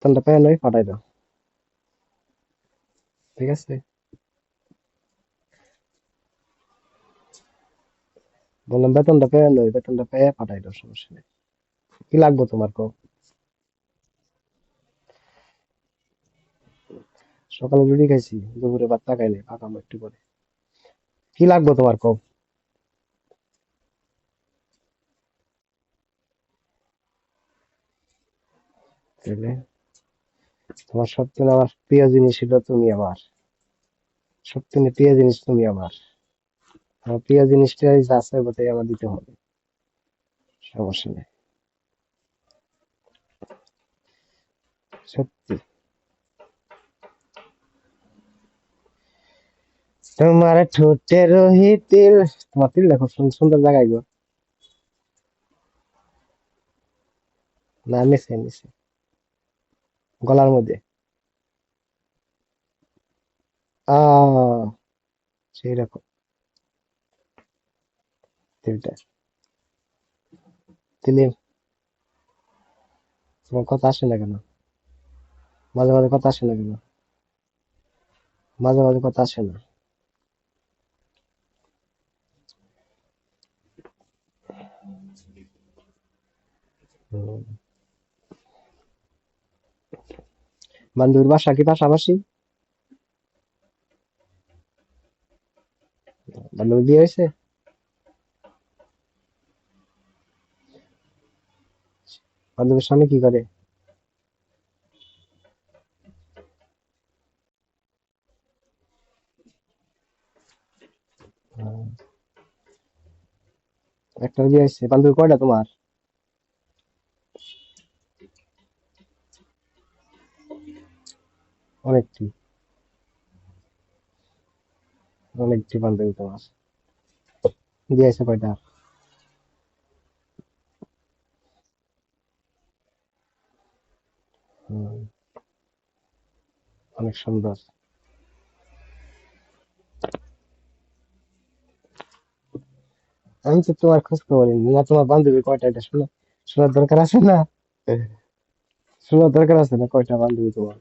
বেতনটা পেয়ে নই পাঠাই দাও। ঠিক আছে, বললাম বেতনটা পেয়ে নই, বেতনটা পেয়ে পাঠাই দাও, সমস্যা নেই। কি লাগবে তোমার কো? সকালে রুটি খাইছি, দুপুরে ভাত খাইনি, পাকামো একটু পরে। কি লাগবে তোমার কো? তাহলে তোমার সবথেকে আমার প্রিয় জিনিস ছিল তুমি আমার, সবথেকে প্রিয় জিনিস তুমি আমার। আমার প্রিয় জিনিসটাই যা আছে ওটাই আমার দিতে হবে, সমস্যা নেই। সত্যি। তোমার ঠোঁটে রোহি তিল, তোমার তিল দেখো সুন্দর জায়গায় গো। না, নিচে নিচে, গলার মধ্যে। আহ সেই রকম তিলটা। তিলে তোমার কথা আসে না কেন? মাঝে মাঝে কথা আসে না কেন? মাঝে মাঝে কথা আসে না। হুম। বান্ধবীর বাসা কি পাশাপাশি? বান্ধবীর বিয়ে হয়েছে? বান্ধবীর স্বামী কি করে? হুম, একটা বিয়ে হয়েছে। বান্ধবী কয়টা তোমার? অনেকটি, অনেকটি বান্ধবী তোমার। বিয়ে হয়েছে কয়টা? হুম, অনেক সুন্দর। আমি তো তোমার খোঁজ খবর নিই না, তোমার বান্ধবী কয়টা এটা শোনো, শোনার দরকার আছে না? শোনার দরকার আছে না কয়টা বান্ধবী তোমার?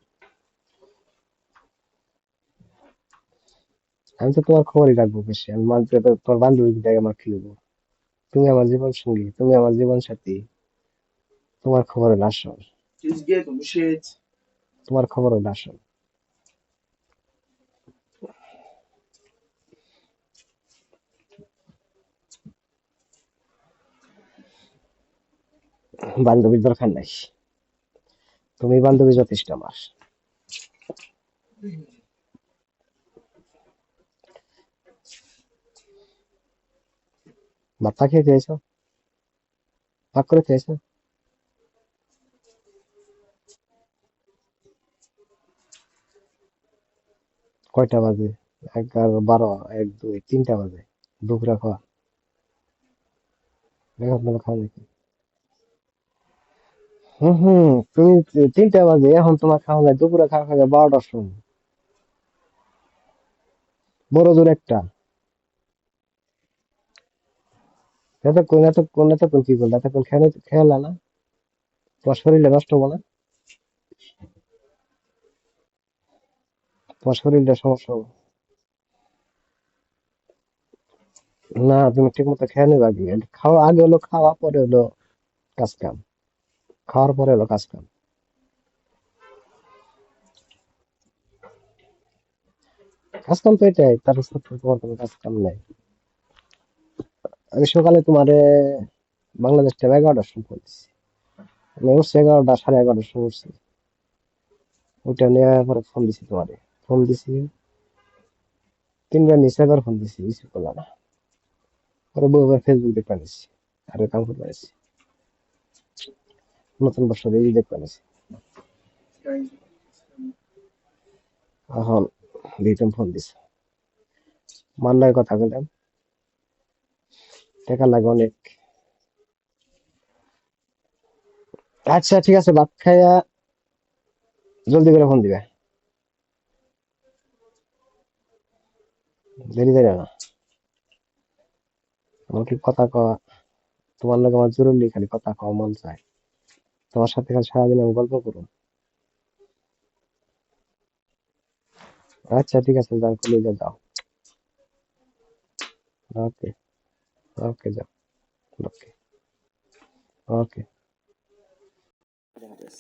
আমি তো তোমার খবরই রাখবো বেশি, আমি মানতে তো তোমার বান্ধবী দেখে আমার কি হবো? তুমি আমার জীবন সঙ্গী, তুমি আমার জীবন সাথী, তোমার খবর হলো আসল, তোমার খবর হলো আসল। বান্ধবীর দরকার নাই, তুমি বান্ধবী যথেষ্ট আমার। ভাত খেয়ে খেয়েছো? পাক করে খেয়েছো? কয়টা বাজে? 11, 12, 1, 2, 3টা বাজে। দুপুরে খাওয়া? এখন তোমার খাওয়া নাকি? হম হম, তুমি 3টা বাজে এখন তোমার খাওয়া যায়, দুপুরে খাওয়া খাওয়া যায় 12টার সময়। বড় জোর একটা। এতক্ষণ কি করলে? এতক্ষণ খেয়াল না? তোমার শরীরটা নষ্ট হবো না? তোমার শরীরটা সমস্যা হবে। না, তুমি ঠিক মতো খেয়ে নেবে আগে। খাওয়া আগে হলো খাওয়া, পরে হলো কাজ কাম। খাওয়ার পরে হলো কাজ কাম। কাজ কাম তো এটাই, তার সাথে তোমার কোনো কাজ কাম নাই। আমি সকালে তোমারে বাংলাদেশ টাইম 11টার সময় করছি। আমি উঠছি 11টা, 11:30 সময় উঠছি। ওইটা নিয়ে পরে ফোন দিছি তোমারে। ফোন দিছি, 3বার নিচে, একবার ফোন দিছি, রিসিভ করলা না। পরে বউবার ফেসবুক দেখে নিছি, আর কাম করে নিছি। নতুন বছরে এই দেখে নিছি। এখন রিটার্ন ফোন দিছে, মান্নার কথা বললাম, টাকা লাগে অনেক। আচ্ছা ঠিক আছে, ভাত খাইয়া জলদি করে ফোন দিবে, দেরি যাবে না। আমার কি কথা কওয়া, তোমার লগে আমার জরুরি খালি কথা কওয়া মন চায়। তোমার সাথে খালি সারাদিন আমি গল্প করবো। আচ্ছা ঠিক আছে, যাও কলেজে যাও। ওকে, ওকে যাও। ওকে, ওকে। আল্লাহ হাফেজ।